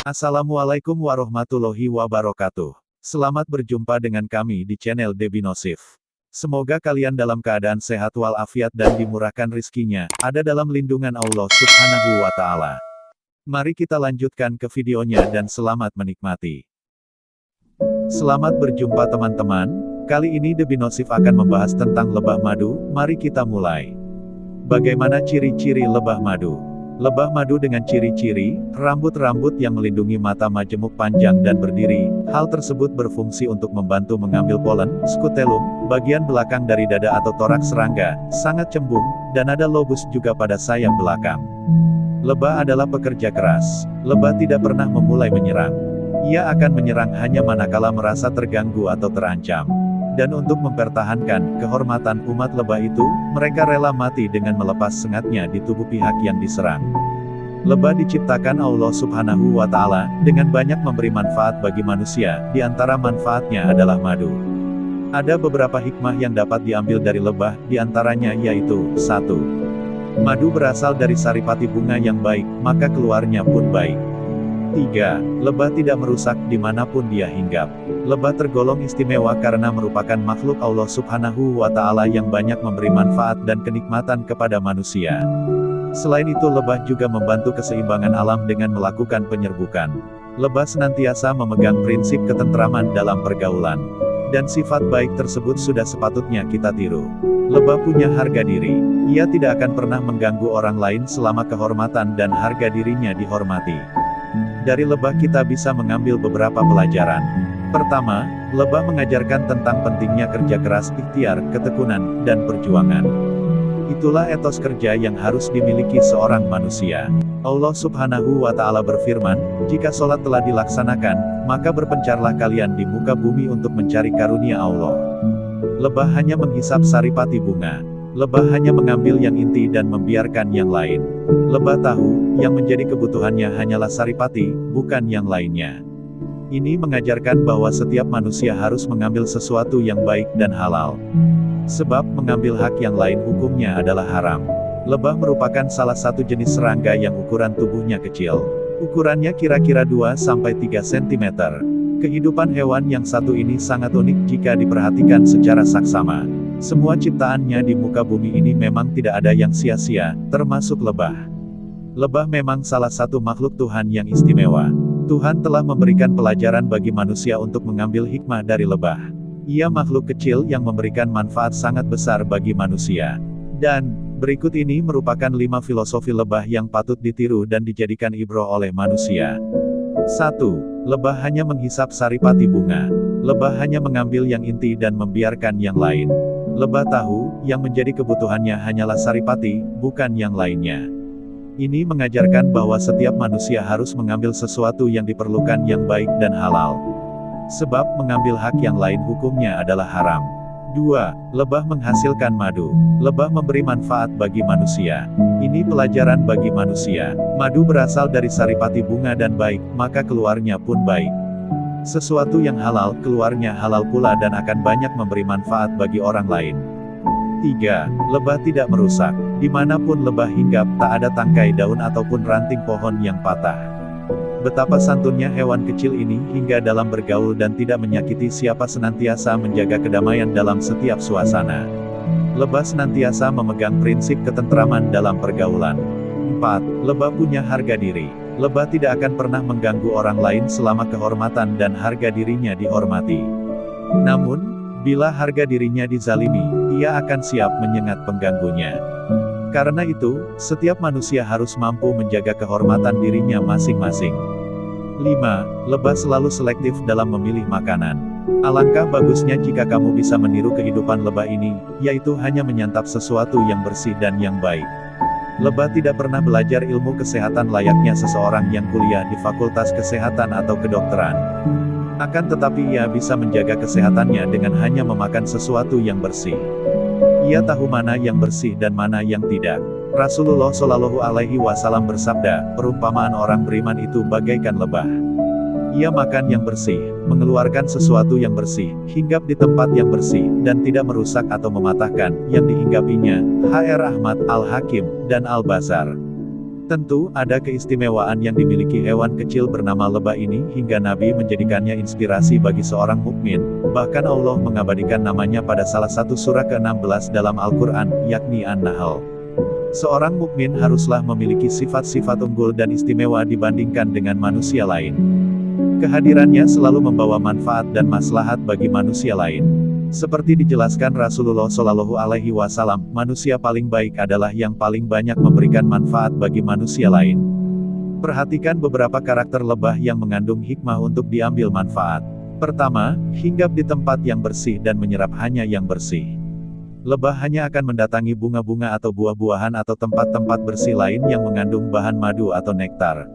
Assalamualaikum warahmatullahi wabarakatuh. Selamat berjumpa dengan kami di channel Debinosif. Semoga kalian dalam keadaan sehat walafiat dan dimurahkan rizkinya, ada dalam lindungan Allah Subhanahu wa Ta'ala. Mari kita lanjutkan ke videonya dan selamat menikmati. Selamat berjumpa teman-teman, kali ini Debinosif akan membahas tentang lebah madu, mari kita mulai. Bagaimana ciri-ciri lebah madu? Lebah madu dengan ciri-ciri, rambut-rambut yang melindungi mata majemuk panjang dan berdiri, hal tersebut berfungsi untuk membantu mengambil polen, scutellum, bagian belakang dari dada atau toraks serangga, sangat cembung, dan ada lobus juga pada sayap belakang. Lebah adalah pekerja keras. Lebah tidak pernah memulai menyerang. Ia akan menyerang hanya manakala merasa terganggu atau terancam. Dan untuk mempertahankan kehormatan umat lebah itu, mereka rela mati dengan melepas sengatnya di tubuh pihak yang diserang. Lebah diciptakan Allah Subhanahu wa Ta'ala dengan banyak memberi manfaat bagi manusia, di antara manfaatnya adalah madu. Ada beberapa hikmah yang dapat diambil dari lebah, di antaranya yaitu 1. Madu berasal dari saripati bunga yang baik, maka keluarnya pun baik. 3. Lebah tidak merusak dimanapun dia hinggap. Lebah tergolong istimewa karena merupakan makhluk Allah Subhanahu wa Ta'ala yang banyak memberi manfaat dan kenikmatan kepada manusia. Selain itu lebah juga membantu keseimbangan alam dengan melakukan penyerbukan. Lebah senantiasa memegang prinsip ketentraman dalam pergaulan. Dan sifat baik tersebut sudah sepatutnya kita tiru. Lebah punya harga diri. Ia tidak akan pernah mengganggu orang lain selama kehormatan dan harga dirinya dihormati. Dari lebah kita bisa mengambil beberapa pelajaran. Pertama, lebah mengajarkan tentang pentingnya kerja keras, ikhtiar, ketekunan, dan perjuangan. Itulah etos kerja yang harus dimiliki seorang manusia. Allah Subhanahu wa Ta'ala berfirman, "Jika sholat telah dilaksanakan, maka berpencarlah kalian di muka bumi untuk mencari karunia Allah." Lebah hanya menghisap saripati bunga. Lebah hanya mengambil yang inti dan membiarkan yang lain. Lebah tahu, yang menjadi kebutuhannya hanyalah saripati, bukan yang lainnya. Ini mengajarkan bahwa setiap manusia harus mengambil sesuatu yang baik dan halal. Sebab mengambil hak yang lain hukumnya adalah haram. Lebah merupakan salah satu jenis serangga yang ukuran tubuhnya kecil. Ukurannya kira-kira 2-3 cm. Kehidupan hewan yang satu ini sangat unik jika diperhatikan secara saksama. Semua ciptaannya di muka bumi ini memang tidak ada yang sia-sia, termasuk lebah. Lebah memang salah satu makhluk Tuhan yang istimewa. Tuhan telah memberikan pelajaran bagi manusia untuk mengambil hikmah dari lebah. Ia makhluk kecil yang memberikan manfaat sangat besar bagi manusia. Dan, berikut ini merupakan 5 filosofi lebah yang patut ditiru dan dijadikan ibroh oleh manusia. 1. Lebah hanya menghisap saripati bunga. Lebah hanya mengambil yang inti dan membiarkan yang lain. Lebah tahu, yang menjadi kebutuhannya hanyalah saripati, bukan yang lainnya. Ini mengajarkan bahwa setiap manusia harus mengambil sesuatu yang diperlukan yang baik dan halal. Sebab mengambil hak yang lain hukumnya adalah haram. 2. Lebah menghasilkan madu. Lebah memberi manfaat bagi manusia. Ini pelajaran bagi manusia. Madu berasal dari saripati bunga dan baik, maka keluarnya pun baik. Sesuatu yang halal, keluarnya halal pula dan akan banyak memberi manfaat bagi orang lain. 3. Lebah tidak merusak. Dimanapun lebah hinggap, tak ada tangkai daun ataupun ranting pohon yang patah. Betapa santunnya hewan kecil ini hingga dalam bergaul dan tidak menyakiti siapa, senantiasa menjaga kedamaian dalam setiap suasana. Lebah senantiasa memegang prinsip ketentraman dalam pergaulan. 4. Lebah punya harga diri. Lebah tidak akan pernah mengganggu orang lain selama kehormatan dan harga dirinya dihormati. Namun, bila harga dirinya dizalimi, ia akan siap menyengat pengganggunya. Karena itu, setiap manusia harus mampu menjaga kehormatan dirinya masing-masing. 5. Lebah selalu selektif dalam memilih makanan. Alangkah bagusnya jika kamu bisa meniru kehidupan lebah ini, yaitu hanya menyantap sesuatu yang bersih dan yang baik. Lebah tidak pernah belajar ilmu kesehatan layaknya seseorang yang kuliah di fakultas kesehatan atau kedokteran. Akan tetapi ia bisa menjaga kesehatannya dengan hanya memakan sesuatu yang bersih. Ia tahu mana yang bersih dan mana yang tidak. Rasulullah Shallallahu Alaihi Wasallam bersabda, perumpamaan orang beriman itu bagaikan lebah. Ia makan yang bersih, mengeluarkan sesuatu yang bersih, hinggap di tempat yang bersih, dan tidak merusak atau mematahkan yang dihinggapinya. H.R. Ahmad, Al-Hakim, dan Al-Bazar. Tentu, ada keistimewaan yang dimiliki hewan kecil bernama lebah ini hingga Nabi menjadikannya inspirasi bagi seorang mukmin. Bahkan Allah mengabadikan namanya pada salah satu surah ke-16 dalam Al-Quran, yakni An-Nahl. Seorang mukmin haruslah memiliki sifat-sifat unggul dan istimewa dibandingkan dengan manusia lain. Kehadirannya selalu membawa manfaat dan maslahat bagi manusia lain. Seperti dijelaskan Rasulullah Shallallahu Alaihi Wasallam, manusia paling baik adalah yang paling banyak memberikan manfaat bagi manusia lain. Perhatikan beberapa karakter lebah yang mengandung hikmah untuk diambil manfaat. Pertama, hinggap di tempat yang bersih dan menyerap hanya yang bersih. Lebah hanya akan mendatangi bunga-bunga atau buah-buahan atau tempat-tempat bersih lain yang mengandung bahan madu atau nektar.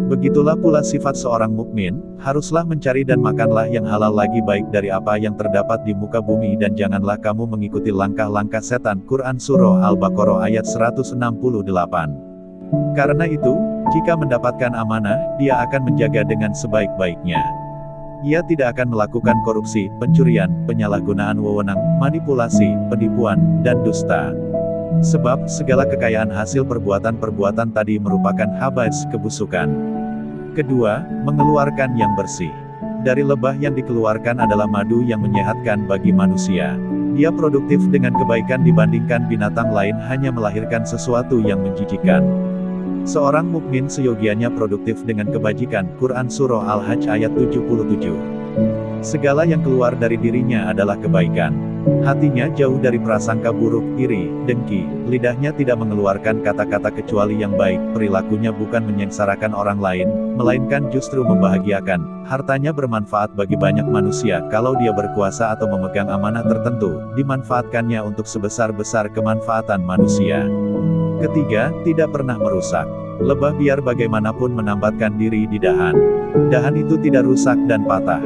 Begitulah pula sifat seorang mukmin, haruslah mencari dan makanlah yang halal lagi baik dari apa yang terdapat di muka bumi dan janganlah kamu mengikuti langkah-langkah setan. Quran Surah Al-Baqarah ayat 168. Karena itu, jika mendapatkan amanah, dia akan menjaga dengan sebaik-baiknya. Ia tidak akan melakukan korupsi, pencurian, penyalahgunaan wewenang, manipulasi, penipuan, dan dusta. Sebab, segala kekayaan hasil perbuatan-perbuatan tadi merupakan habis kebusukan. Kedua, mengeluarkan yang bersih. Dari lebah yang dikeluarkan adalah madu yang menyehatkan bagi manusia. Dia produktif dengan kebaikan dibandingkan binatang lain hanya melahirkan sesuatu yang menjijikkan. Seorang mukmin seyogianya produktif dengan kebajikan. Quran Surah Al-Hajj ayat 77. Segala yang keluar dari dirinya adalah kebaikan. Hatinya jauh dari prasangka buruk, iri, dengki. Lidahnya tidak mengeluarkan kata-kata kecuali yang baik. Perilakunya bukan menyengsarakan orang lain, melainkan justru membahagiakan. Hartanya bermanfaat bagi banyak manusia. Kalau dia berkuasa atau memegang amanah tertentu, dimanfaatkannya untuk sebesar-besar kemanfaatan manusia. Ketiga, tidak pernah merusak. Lebah biar bagaimanapun menambatkan diri di dahan. Dahan itu tidak rusak dan patah.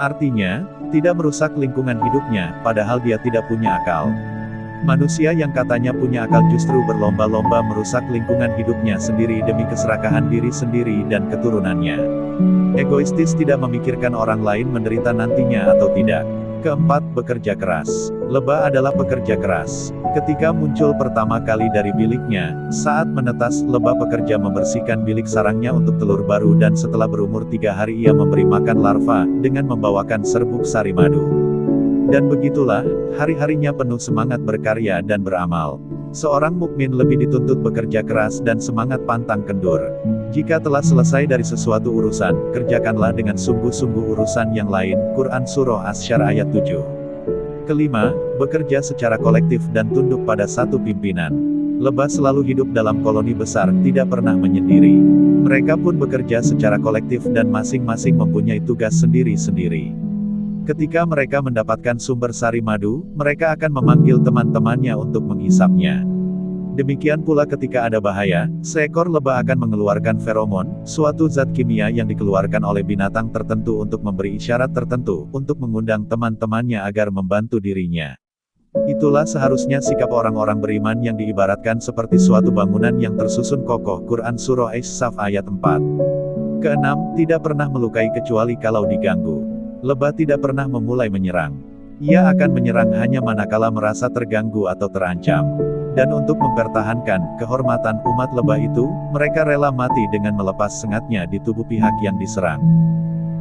Artinya, tidak merusak lingkungan hidupnya, padahal dia tidak punya akal. Manusia yang katanya punya akal justru berlomba-lomba merusak lingkungan hidupnya sendiri demi keserakahan diri sendiri dan keturunannya. Egoistis tidak memikirkan orang lain menderita nantinya atau tidak. Keempat, bekerja keras. Lebah adalah pekerja keras. Ketika muncul pertama kali dari biliknya, saat menetas, lebah pekerja membersihkan bilik sarangnya untuk telur baru dan setelah berumur 3 hari ia memberi makan larva, dengan membawakan serbuk sari madu. Dan begitulah, hari-harinya penuh semangat berkarya dan beramal. Seorang mukmin lebih dituntut bekerja keras dan semangat pantang kendur. Jika telah selesai dari sesuatu urusan, kerjakanlah dengan sungguh-sungguh urusan yang lain. Quran Surah Asy-Syarr ayat 7. Kelima, bekerja secara kolektif dan tunduk pada satu pimpinan. Lebah selalu hidup dalam koloni besar, tidak pernah menyendiri. Mereka pun bekerja secara kolektif dan masing-masing mempunyai tugas sendiri-sendiri. Ketika mereka mendapatkan sumber sari madu, mereka akan memanggil teman-temannya untuk menghisapnya. Demikian pula ketika ada bahaya, seekor lebah akan mengeluarkan feromon, suatu zat kimia yang dikeluarkan oleh binatang tertentu untuk memberi isyarat tertentu, untuk mengundang teman-temannya agar membantu dirinya. Itulah seharusnya sikap orang-orang beriman yang diibaratkan seperti suatu bangunan yang tersusun kokoh. Quran Surah As-Saff ayat 4. Keenam, tidak pernah melukai kecuali kalau diganggu. Lebah tidak pernah memulai menyerang. Ia akan menyerang hanya manakala merasa terganggu atau terancam. Dan untuk mempertahankan kehormatan umat lebah itu, mereka rela mati dengan melepas sengatnya di tubuh pihak yang diserang.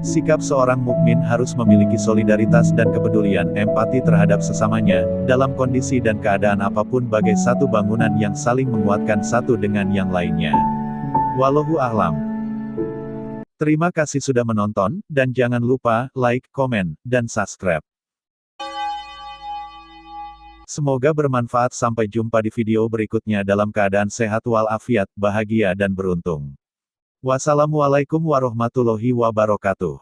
Sikap seorang mukmin harus memiliki solidaritas dan kepedulian, empati terhadap sesamanya, dalam kondisi dan keadaan apapun bagai satu bangunan yang saling menguatkan satu dengan yang lainnya. Wallahu a'lam. Terima kasih sudah menonton, dan jangan lupa like, komen, dan subscribe. Semoga bermanfaat. Sampai jumpa di video berikutnya dalam keadaan sehat walafiat, bahagia dan beruntung. Wassalamualaikum warahmatullahi wabarakatuh.